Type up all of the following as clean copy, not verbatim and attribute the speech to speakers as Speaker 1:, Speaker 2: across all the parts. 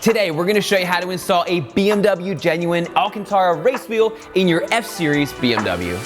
Speaker 1: Today, we're gonna show you how to install a BMW genuine Alcantara race wheel in your F-Series BMW.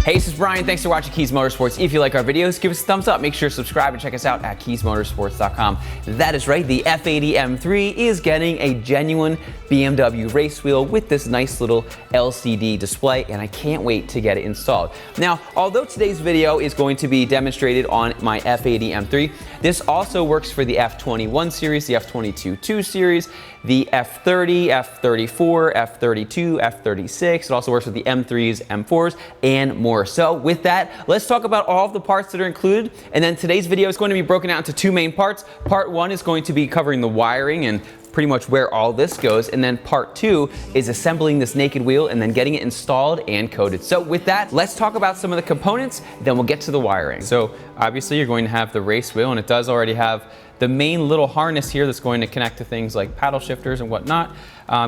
Speaker 1: Hey, this is Bryan. Thanks for watching Kies Motorsports. If you like our videos, give us a thumbs up. Make sure to subscribe and check us out at KiesMotorsports.com. That is right, the F80 M3 is getting a genuine BMW race wheel with this nice little LCD display, and I can't wait to get it installed. Now, although today's video is going to be demonstrated on my F80 M3, this also works for the F21 series, the F22 2 series, the F30, F34, F32, F36. It also works with the M3s, M4s, and more. So with that, let's talk about all of the parts that are included. And then today's video is going to be broken out into two main parts. Part one is going to be covering the wiring and pretty much where all this goes. And then part two is assembling this naked wheel and then getting it installed and coated. So with that, let's talk about some of the components, then we'll get to the wiring. So obviously you're going to have the race wheel, and it does already have the main little harness here that's going to connect to things like paddle shifters and whatnot.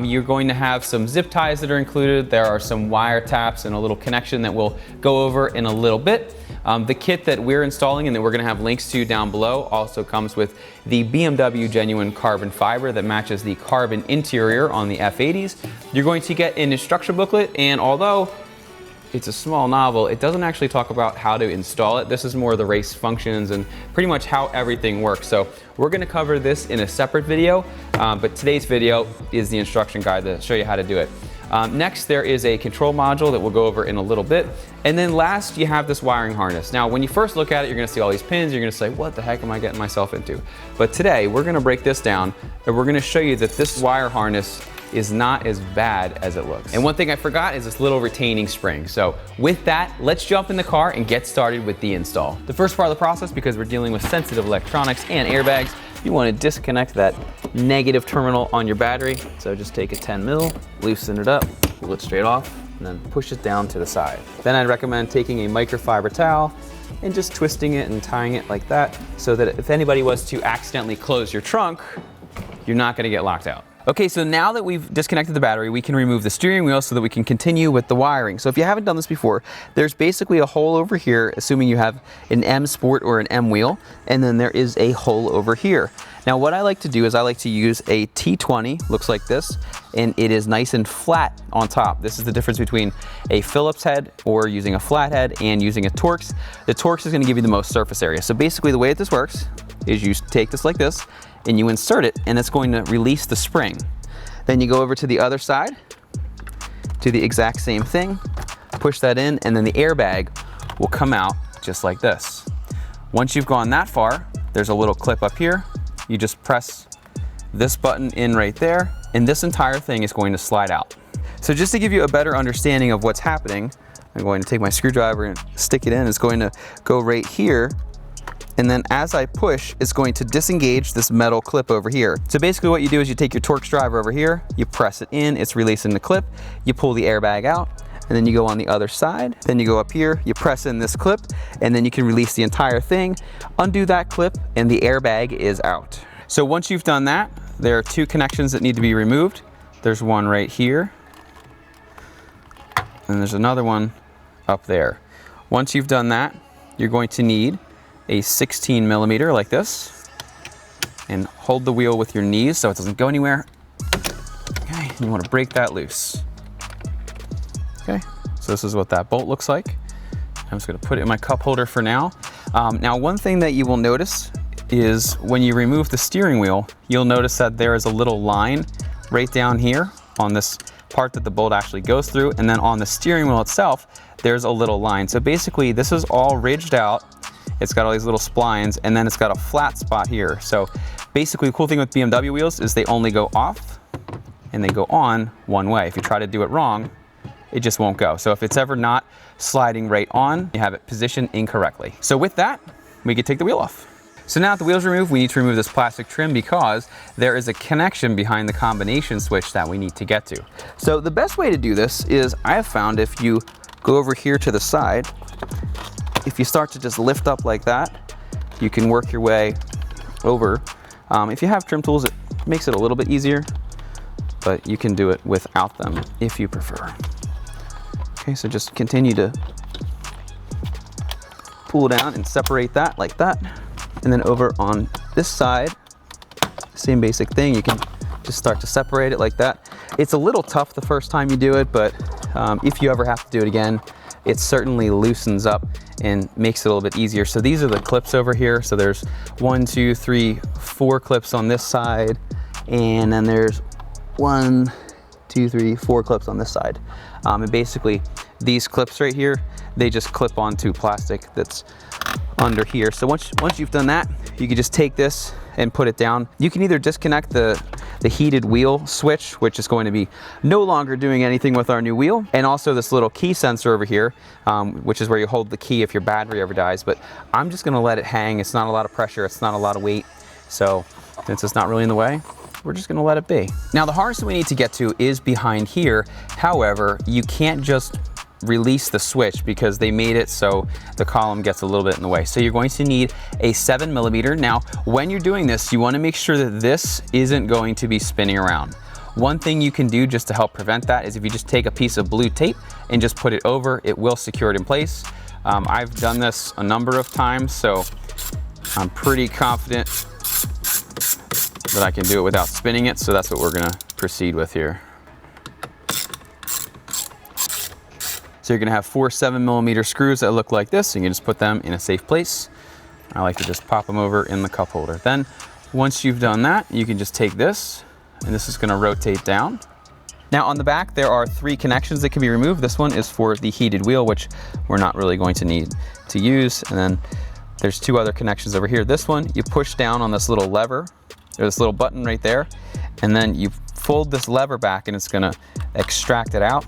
Speaker 1: You're going to have some zip ties that are included. There are some wire taps and a little connection that we'll go over in a little bit. The kit that we're installing and that we're going to have links to down below also comes with the BMW genuine carbon fiber that matches the carbon interior on the F80s. You're going to get an instruction booklet, and although it's a small novel, it doesn't actually talk about how to install it. This is more the race functions and pretty much how everything works. So we're gonna cover this in a separate video, but today's video is the instruction guide to show you how to do it. Next, there is a control module that we'll go over in a little bit. And then last, you have this wiring harness. Now, when you first look at it, you're gonna see all these pins. You're gonna say, what the heck am I getting myself into? But today, we're gonna break this down, and we're gonna show you that this wire harness is not as bad as it looks. And one thing I forgot is this little retaining spring. So with that, let's jump in the car and get started with the install. The first part of the process, because we're dealing with sensitive electronics and airbags, you want to disconnect that negative terminal on your battery. So just take a 10 mil, loosen it up, pull it straight off, and then push it down to the side. Then I'd recommend taking a microfiber towel and just twisting it and tying it like that, so that if anybody was to accidentally close your trunk, you're not going to get locked out. Okay, so now that we've disconnected the battery, we can remove the steering wheel so that we can continue with the wiring. So if you haven't done this before, there's basically a hole over here, assuming you have an M Sport or an M wheel, and then there is a hole over here. Now what I like to do is I like to use a T20, looks like this, and it is nice and flat on top. This is the difference between a Phillips head or using a flat head and using a Torx. The Torx is gonna give you the most surface area. So basically the way that this works is you take this like this, and you insert it, and it's going to release the spring. Then you go over to the other side, do the exact same thing, push that in, and then the airbag will come out just like this. Once you've gone that far, there's a little clip up here. You just press this button in right there, and this entire thing is going to slide out. So just to give you a better understanding of what's happening, I'm going to take my screwdriver and stick it in. It's going to go right here. And then as I push, it's going to disengage this metal clip over here. So basically what you do is you take your Torx driver over here, you press it in, it's releasing the clip, you pull the airbag out, and then you go on the other side, then you go up here, you press in this clip, and then you can release the entire thing, undo that clip, and the airbag is out. So once you've done that, there are two connections that need to be removed. There's one right here, and there's another one up there. Once you've done that, you're going to need a 16 millimeter like this, and hold the wheel with your knees so it doesn't go anywhere. Okay, and you want to break that loose. Okay, so So this is what that bolt looks like. I'm just gonna put it in my cup holder for now. Now, one thing that you will notice is when you remove the steering wheel, you'll notice that there is a little line right down here on this part that the bolt actually goes through, and then on the steering wheel itself, there's a little line. So basically, this is all ridged out. It's got all these little splines, and then it's got a flat spot here. So basically, the cool thing with BMW wheels is they only go off and they go on one way. If you try to do it wrong, it just won't go. So if it's ever not sliding right on, you have it positioned incorrectly. So with that, we can take the wheel off. So now that the wheel's removed, we need to remove this plastic trim because there is a connection behind the combination switch that we need to get to. So the best way to do this is, I have found, if you go over here to the side, if you start to just lift up like that, you can work your way over. If you have trim tools, it makes it a little bit easier, but you can do it without them if you prefer. Okay, so just continue to pull down and separate that like that. And then over on this side, same basic thing. You can just start to separate it like that. It's a little tough the first time you do it, but if you ever have to do it again, it certainly loosens up and makes it a little bit easier. So these are the clips over here. So there's 1, 2, 3, 4 clips on this side, and then there's 1, 2, 3, 4 clips on this side. And basically, these clips right here, they just clip onto plastic that's under here. So once you've done that, you can just take this and put it down. You can either disconnect the heated wheel switch, which is going to be no longer doing anything with our new wheel, and also this little key sensor over here, which is where you hold the key if your battery ever dies. But I'm just gonna let it hang. It's not a lot of pressure, it's not a lot of weight. So since it's not really in the way, we're just gonna let it be. Now the harness that we need to get to is behind here. However, you can't just release the switch because they made it so the column gets a little bit in the way. So you're going to need a 7mm. Now, when you're doing this, you want to make sure that this isn't going to be spinning around. One thing you can do just to help prevent that is if you just take a piece of blue tape and just put it over, it will secure it in place. I've done this a number of times, so I'm pretty confident that I can do it without spinning it. So that's what we're gonna proceed with here. So you're gonna have 4 7mm screws that look like this, and you can just put them in a safe place. I like to just pop them over in the cup holder. Then, once you've done that, you can just take this, and this is gonna rotate down. Now on the back, there are 3 connections that can be removed. This one is for the heated wheel, which we're not really going to need to use. And then there's 2 other connections over here. This one, you push down on this little lever, or this little button right there, and then you fold this lever back and it's gonna extract it out.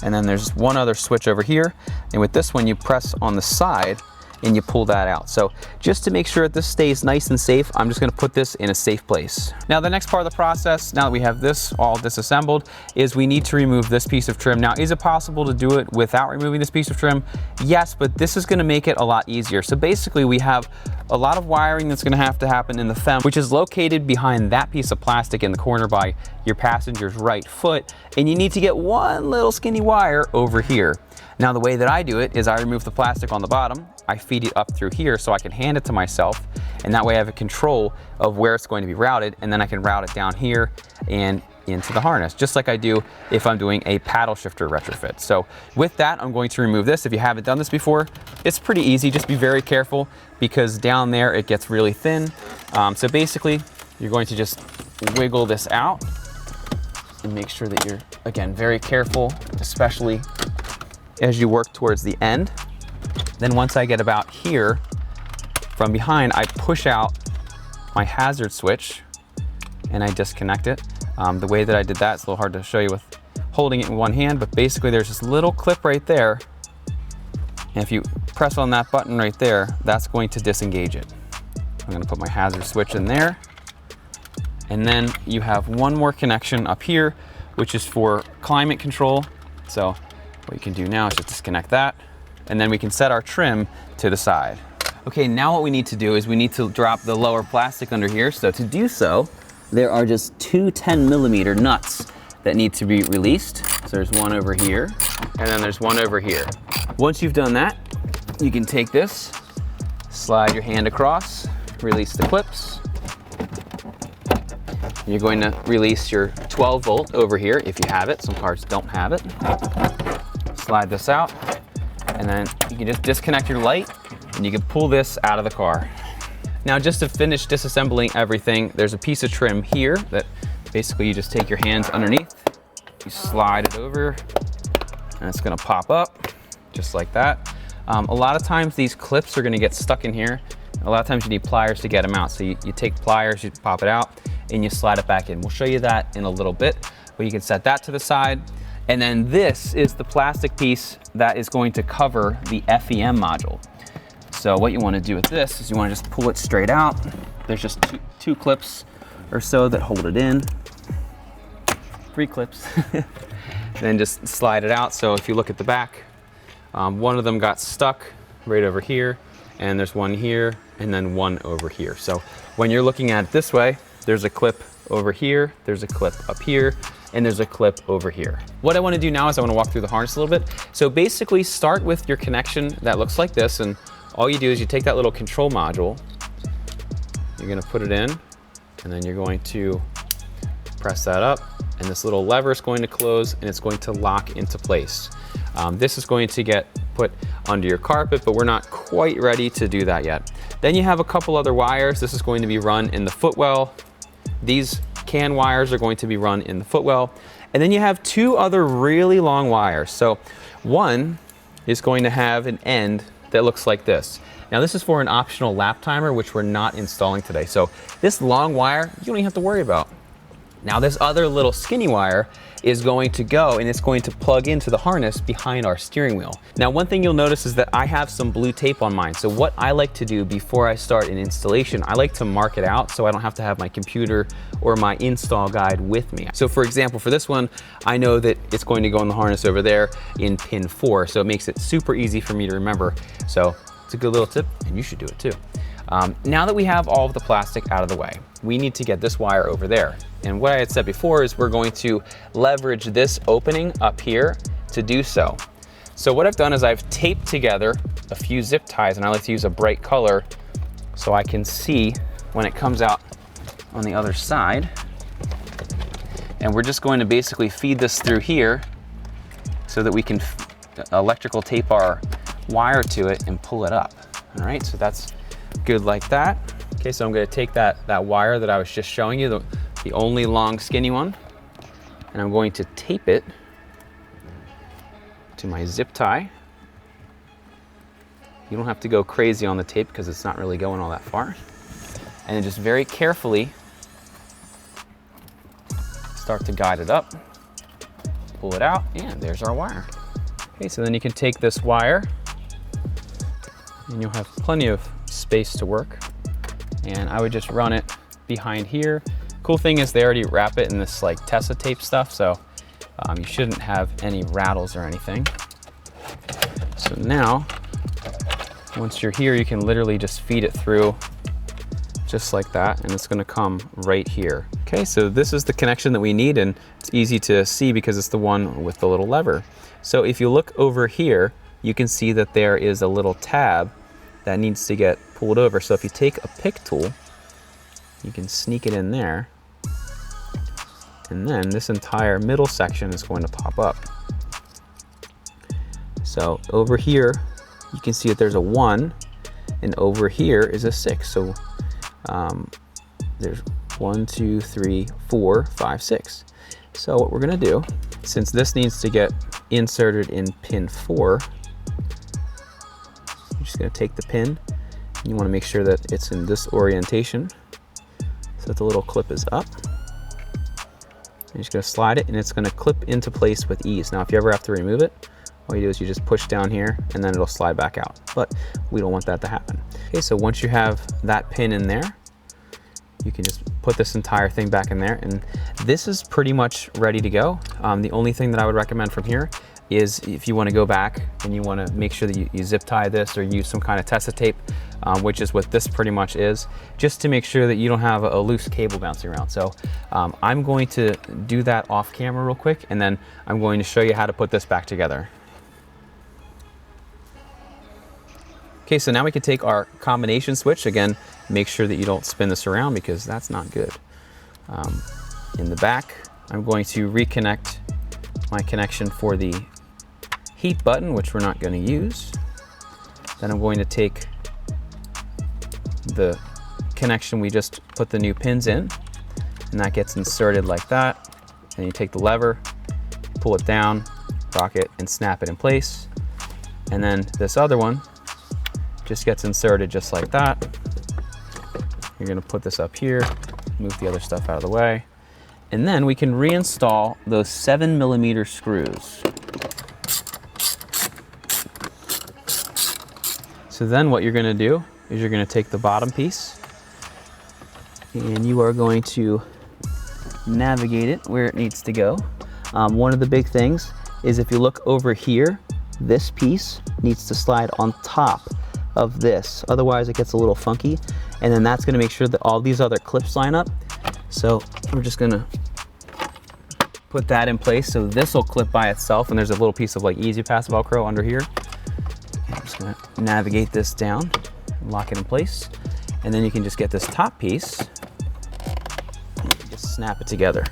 Speaker 1: And then there's one other switch over here, and with this one you press on the side and you pull that out. So just to make sure that this stays nice and safe, I'm just gonna put this in a safe place. Now the next part of the process, now that we have this all disassembled, is we need to remove this piece of trim. Now, is it possible to do it without removing this piece of trim? Yes, but this is gonna make it a lot easier. So basically we have a lot of wiring that's gonna have to happen in the FEM, which is located behind that piece of plastic in the corner by your passenger's right foot, and you need to get one little skinny wire over here. Now the way that I do it is I remove the plastic on the bottom, I feed it up through here so I can hand it to myself, and that way I have a control of where it's going to be routed, and then I can route it down here and into the harness, just like I do if I'm doing a paddle shifter retrofit. So with that, I'm going to remove this. If you haven't done this before, it's pretty easy. Just be very careful because down there it gets really thin. So basically, you're going to just wiggle this out and make sure that you're, again, very careful, especially as you work towards the end. Then once I get about here, from behind, I push out my hazard switch and I disconnect it. The way that I did that, it's a little hard to show you with holding it in one hand, but basically there's this little clip right there. And if you press on that button right there, that's going to disengage it. I'm gonna put my hazard switch in there. And then you have one more connection up here, which is for climate control. So what you can do now is just disconnect that, and then we can set our trim to the side. Okay, now what we need to do is we need to drop the lower plastic under here. So to do so, there are just 2 10mm nuts that need to be released. So there's one over here, and then there's one over here. Once you've done that, you can take this, slide your hand across, release the clips. You're going to release your 12 volt over here if you have it. Some cars don't have it. slide this out, and then you can just disconnect your light, and you can pull this out of the car. Now, just to finish disassembling everything, there's a piece of trim here that basically you just take your hands underneath, you slide it over, and it's gonna pop up just like that. A lot of times these clips are gonna get stuck in here. A lot of times you need pliers to get them out. So you take pliers, you pop it out, and you slide it back in. We'll show you that in a little bit, but you can set that to the side. And then this is the plastic piece that is going to cover the FEM module. So what you want to do with this is you want to just pull it straight out. There's just two clips or so that hold it in. 3 clips. Then just slide it out. So if you look at the back, one of them got stuck right over here, and there's one here, and then one over here. So when you're looking at it this way, there's a clip over here, there's a clip up here, and there's a clip over here. What I want to do now is I want to walk through the harness a little bit. So basically start with your connection that looks like this, and all you do is you take that little control module, you're going to put it in, and then you're going to press that up, and this little lever is going to close, and it's going to lock into place. This is going to get put under your carpet, but we're not quite ready to do that yet. Then you have a couple other wires. This is going to be run in the footwell. These can wires are going to be run in the footwell. And then you have 2 other really long wires. So one is going to have an end that looks like this. Now this is for an optional lap timer, which we're not installing today. So this long wire, you don't even have to worry about. Now this other little skinny wire is going to go, and it's going to plug into the harness behind our steering wheel. Now one thing you'll notice is that I have some blue tape on mine. So what I like to do before I start an installation, I like to mark it out so I don't have to have my computer or my install guide with me. So for example, for this one, I know that it's going to go in the harness over there in pin 4. So it makes it super easy for me to remember. So it's a good little tip, and you should do it too. Now that we have all of the plastic out of the way, we need to get this wire over there. And what I had said before is we're going to leverage this opening up here to do so. So what I've done is I've taped together a few zip ties, and I like to use a bright color so I can see when it comes out on the other side. And we're just going to basically feed this through here so that we can electrical tape our wire to it and pull it up. All right, so that's good like that. Okay, so I'm going to take that wire that I was just showing you, the only long skinny one, and I'm going to tape it to my zip tie. You don't have to go crazy on the tape because it's not really going all that far. And then just very carefully start to guide it up, pull it out, and there's our wire. Okay, so then you can take this wire and you'll have plenty of space to work. And I would just run it behind here. Cool thing is they already wrap it in this like Tessa tape stuff, so you shouldn't have any rattles or anything. So now, once you're here, you can literally just feed it through just like that, and it's gonna come right here. Okay, so this is the connection that we need, and it's easy to see because it's the one with the little lever. So if you look over here, you can see that there is a little tab that needs to get pulled over. So if you take a pick tool, you can sneak it in there, and then this entire middle section is going to pop up. So over here, you can see that there's a 1, and over here is a 6. So there's 1, 2, 3, 4, 5, 6. So what we're gonna do, since this needs to get inserted in pin 4, you're just gonna take the pin, and you wanna make sure that it's in this orientation so that the little clip is up. You're just gonna slide it, and it's gonna clip into place with ease. Now, if you ever have to remove it, all you do is you just push down here, and then it'll slide back out. But we don't want that to happen. Okay, so once you have that pin in there, you can just put this entire thing back in there, and this is pretty much ready to go. The only thing that I would recommend from here is if you want to go back and you want to make sure that you zip tie this or use some kind of Tessa tape, which is what this pretty much is, just to make sure that you don't have a loose cable bouncing around. So I'm going to do that off camera real quick, and then I'm going to show you how to put this back together. Okay, so now we can take our combination switch. Again, make sure that you don't spin this around because that's not good. In the back, I'm going to reconnect my connection for the heat button, which we're not going to use. Then I'm going to take the connection we just put the new pins in, and that gets inserted like that. Then you take the lever, pull it down, rock it, and snap it in place. And then this other one just gets inserted just like that. You're going to put this up here, move the other stuff out of the way, and then we can reinstall those 7mm screws. So then what you're going to do is you're going to take the bottom piece and you are going to navigate it where it needs to go. One of the big things is if you look over here, this piece needs to slide on top of this. Otherwise it gets a little funky. And then that's going to make sure that all these other clips line up. So we're just going to put that in place. So this will clip by itself. And there's a little piece of like Easy Pass Velcro under here. I'm just going to navigate this down, lock it in place. And then you can just get this top piece and just snap it together.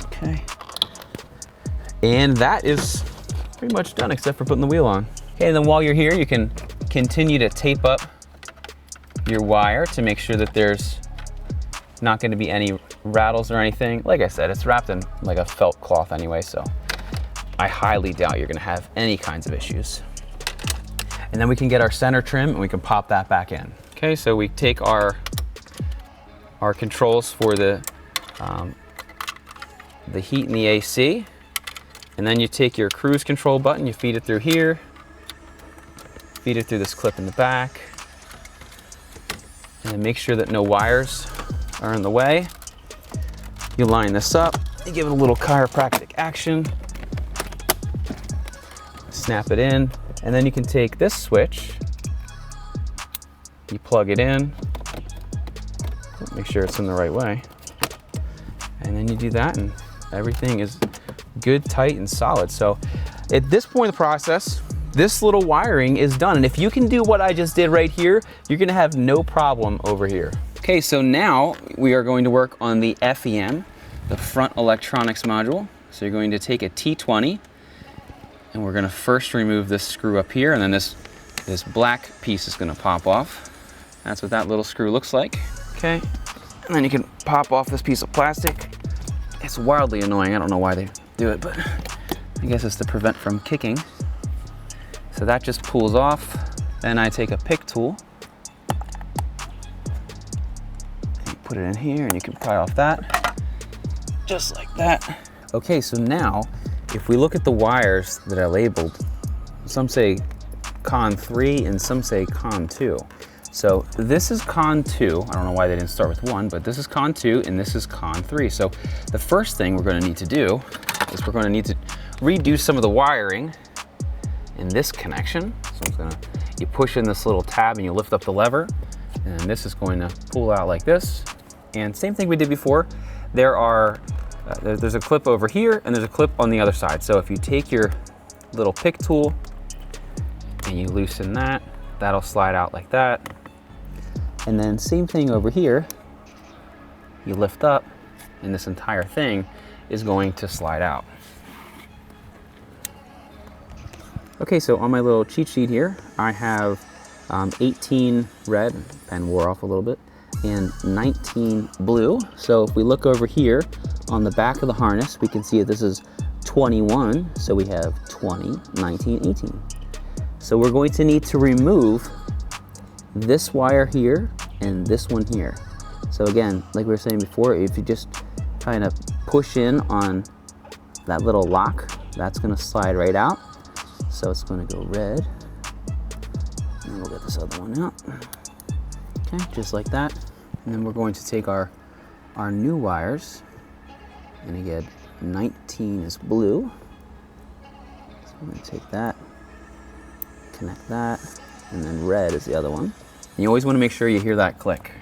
Speaker 1: Okay. And that is pretty much done except for putting the wheel on. Okay, and then while you're here, you can continue to tape up your wire to make sure that there's not going to be any rattles or anything. Like I said, it's wrapped in like a felt cloth anyway, so I highly doubt you're going to have any kinds of issues. And then we can get our center trim and we can pop that back in. Okay, so we take our controls for the heat and the AC, and then you take your cruise control button, you feed it through here, feed it through this clip in the back, and then make sure that no wires are in the way. You line this up, you give it a little chiropractic action, snap it in, and then you can take this switch, you plug it in, make sure it's in the right way, and then you do that and everything is good, tight, and solid. So at this point in the process, this little wiring is done. And if you can do what I just did right here, you're gonna have no problem over here. Okay, so now we are going to work on the FEM, the front electronics module. So you're going to take a T20 and we're gonna first remove this screw up here, and then this black piece is gonna pop off. That's what that little screw looks like. Okay, and then you can pop off this piece of plastic. It's wildly annoying, I don't know why they do it, but I guess it's to prevent from kicking. So that just pulls off. Then I take a pick tool, and you put it in here, and you can pry off that, just like that. Okay, so now, if we look at the wires that are labeled, some say Con 3 and some say Con 2. So this is Con 2. I don't know why they didn't start with 1, but this is Con 2 and this is Con 3. So the first thing we're going to need to do is we're going to need to redo some of the wiring in this connection. So I'm going to, you push in this little tab and you lift up the lever, and this is going to pull out like this. And same thing we did before. There are there's a clip over here and there's a clip on the other side. So if you take your little pick tool and you loosen that, that'll slide out like that. And then same thing over here, you lift up and this entire thing is going to slide out. Okay, so on my little cheat sheet here, I have 18 red, pen wore off a little bit, and 19 blue. So if we look over here on the back of the harness, we can see that this is 21. So we have 20, 19, 18. So we're going to need to remove this wire here and this one here. So again, like we were saying before, if you just kind of push in on that little lock, that's going to slide right out. So it's going to go red, and we'll get this other one out. Okay, just like that. And then we're going to take our new wires, and again, 19 is blue. So I'm going to take that, connect that, and then red is the other one. And you always want to make sure you hear that click.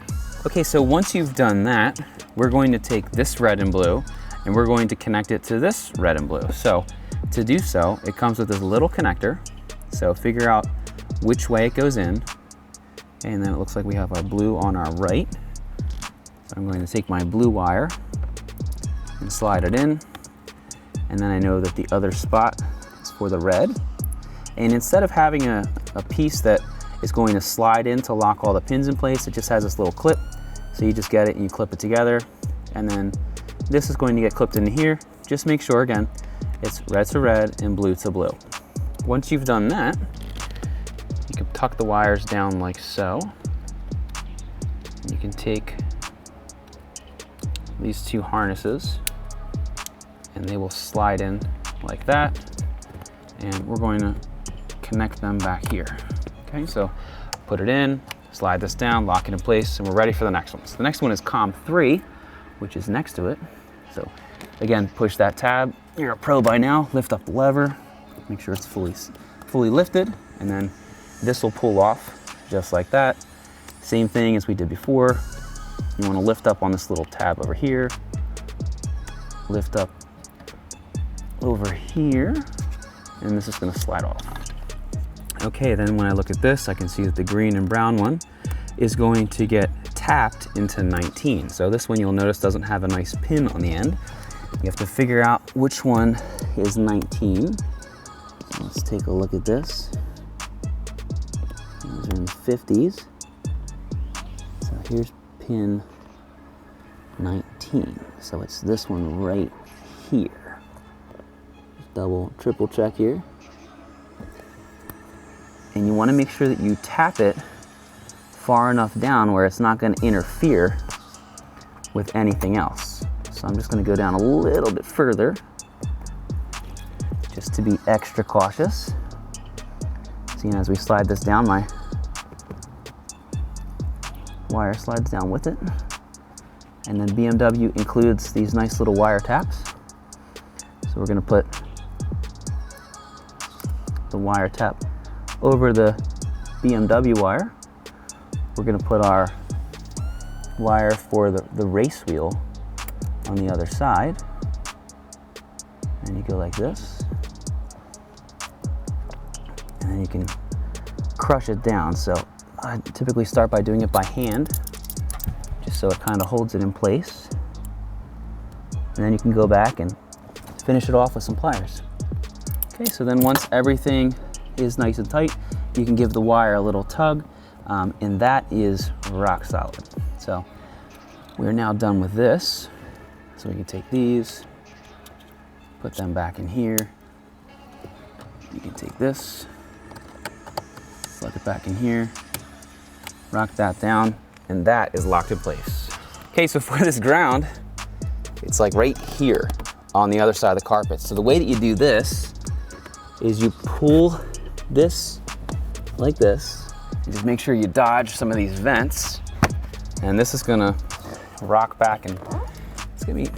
Speaker 1: Okay, so once you've done that, we're going to take this red and blue, and we're going to connect it to this red and blue. So to do so, it comes with this little connector. So figure out which way it goes in. And then it looks like we have our blue on our right. So I'm going to take my blue wire and slide it in. And then I know that the other spot is for the red. And instead of having a piece that is going to slide in to lock all the pins in place, it just has this little clip. So you just get it and you clip it together. And then this is going to get clipped into here. Just make sure, again, it's red to red and blue to blue. Once you've done that, you can tuck the wires down like so. You can take these two harnesses and they will slide in like that. And we're going to connect them back here. Okay, so put it in, slide this down, lock it in place, and we're ready for the next one. So the next one is COM 3, which is next to it. So again, push that tab. You're a pro by now. Lift up the lever, make sure it's fully lifted, and then this will pull off just like that. Same thing as we did before. You want to lift up on this little tab over here, lift up over here, and this is going to slide off. Okay, then when I look at this, I can see that the green and brown one is going to get tapped into 19. So this one, you'll notice, doesn't have a nice pin on the end. You have to figure out which one is 19. So let's take a look at this. These are in the 50s. So here's pin 19. So it's this one right here. Double, triple check here. And you want to make sure that you tap it far enough down where it's not going to interfere with anything else. So I'm just going to go down a little bit further just to be extra cautious. Seeing as we slide this down, my wire slides down with it. And then BMW includes these nice little wire taps. So we're going to put the wire tap over the BMW wire. We're going to put our wire for the race wheel on the other side. And you go like this. And then you can crush it down. So I typically start by doing it by hand, just so it kind of holds it in place. And then you can go back and finish it off with some pliers. Okay, so then once everything is nice and tight, you can give the wire a little tug, and that is rock solid. So we're now done with this. So we can take these, put them back in here. You can take this, plug it back in here, rock that down, and that is locked in place. Okay, so for this ground, it's like right here on the other side of the carpet. So the way that you do this is you pull this like this. You just make sure you dodge some of these vents, and this is gonna rock back, and it's gonna be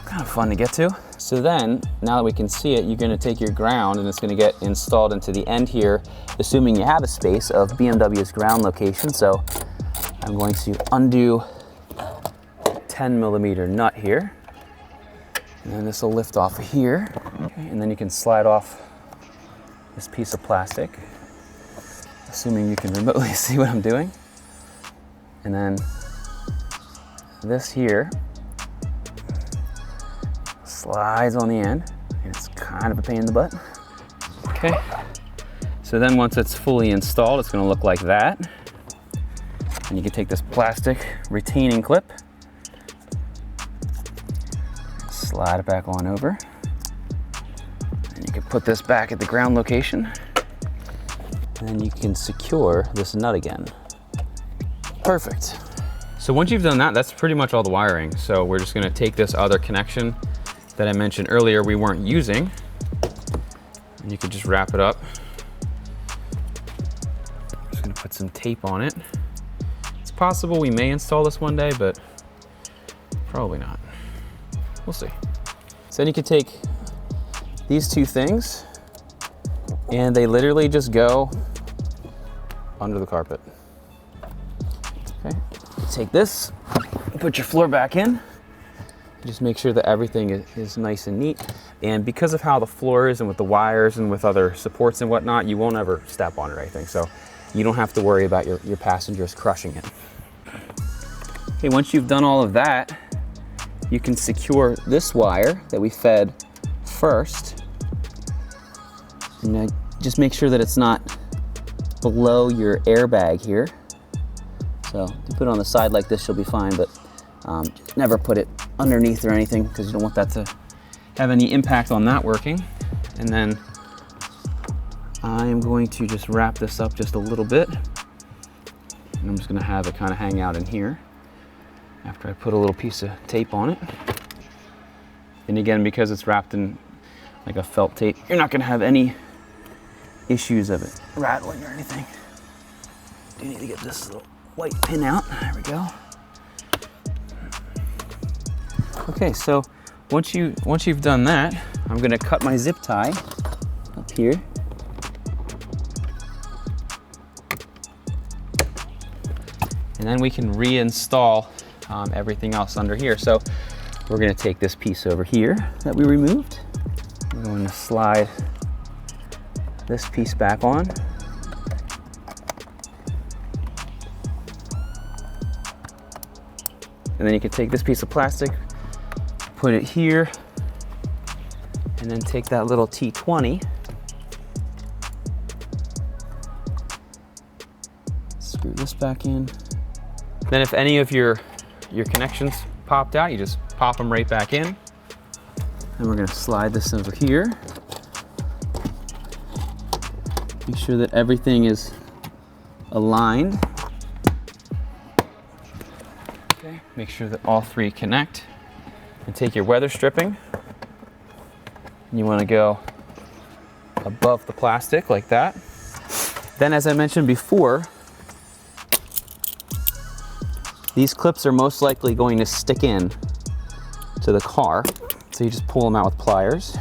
Speaker 1: kind of fun to get to. So then, now that we can see it, you're gonna take your ground and it's gonna get installed into the end here, assuming you have a space of BMW's ground location. So I'm going to undo 10mm nut here, and then this will lift off here, okay, and then you can slide off this piece of plastic, assuming you can remotely see what I'm doing. And then this here slides on the end, and it's kind of a pain in the butt. Okay, so then once it's fully installed, it's gonna look like that. And you can take this plastic retaining clip, slide it back on over, and you can put this back at the ground location, and then you can secure this nut again. Perfect. So once you've done that, that's pretty much all the wiring. So we're just gonna take this other connection that I mentioned earlier we weren't using, and you can just wrap it up. Just gonna put some tape on it. It's possible we may install this one day, but probably not. We'll see. So then you can take these two things, and they literally just go under the carpet. Okay, you take this, put your floor back in, just make sure that everything is nice and neat. And because of how the floor is and with the wires and with other supports and whatnot, you won't ever step on it or anything. So you don't have to worry about your passengers crushing it. Okay, once you've done all of that, you can secure this wire that we fed first, and just make sure that it's not below your airbag here. So if you put it on the side like this, you'll be fine, but just never put it underneath or anything because you don't want that to have any impact on that working. And then I am going to just wrap this up just a little bit. And I'm just gonna have it kind of hang out in here after I put a little piece of tape on it. And again, because it's wrapped in like a felt tape, you're not gonna have any issues of it rattling or anything. Do need to get this little white pin out. There we go. Okay, so once you've done that, I'm gonna cut my zip tie up here. And then we can reinstall everything else under here. So we're gonna take this piece over here that we removed. We're going to slide this piece back on. And then you can take this piece of plastic, put it here, and then take that little T20, screw this back in. Then if any of your connections popped out, you just pop them right back in. And we're gonna slide this over here. Make sure that everything is aligned. Okay, make sure that all three connect. And take your weather stripping. And you wanna go above the plastic like that. Then, as I mentioned before, these clips are most likely going to stick in to the car. So you just pull them out with pliers.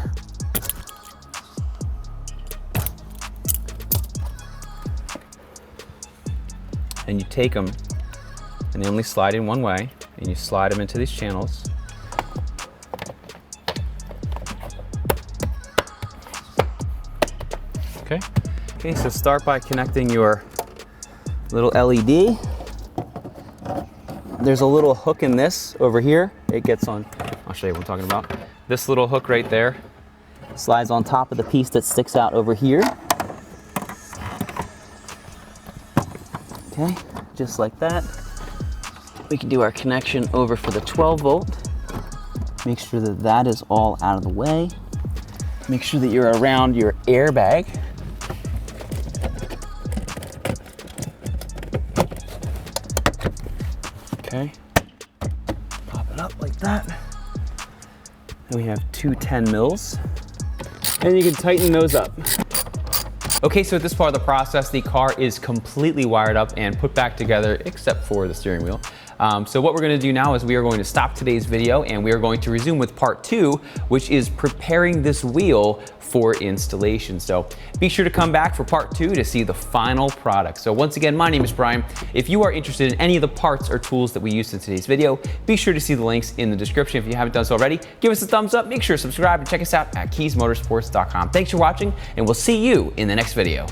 Speaker 1: And you take them, and they only slide in one way, and you slide them into these channels. Okay, so start by connecting your little LED. There's a little hook in this over here. It gets on, I'll show you what I'm talking about. This little hook right there slides on top of the piece that sticks out over here. Okay, just like that. We can do our connection over for the 12 volt. Make sure that that is all out of the way. Make sure that you're around your airbag. Okay, pop it up like that. Then we have two 10 mils. And you can tighten those up. Okay, so at this part of the process, the car is completely wired up and put back together except for the steering wheel. So what we're gonna do now is we are going to stop today's video and we are going to resume with part 2, which is preparing this wheel for installation. So be sure to come back for part 2 to see the final product. So once again, my name is Brian. If you are interested in any of the parts or tools that we used in today's video, be sure to see the links in the description. If you haven't done so already, give us a thumbs up, make sure to subscribe and check us out at KiesMotorsports.com. Thanks for watching and we'll see you in the next video.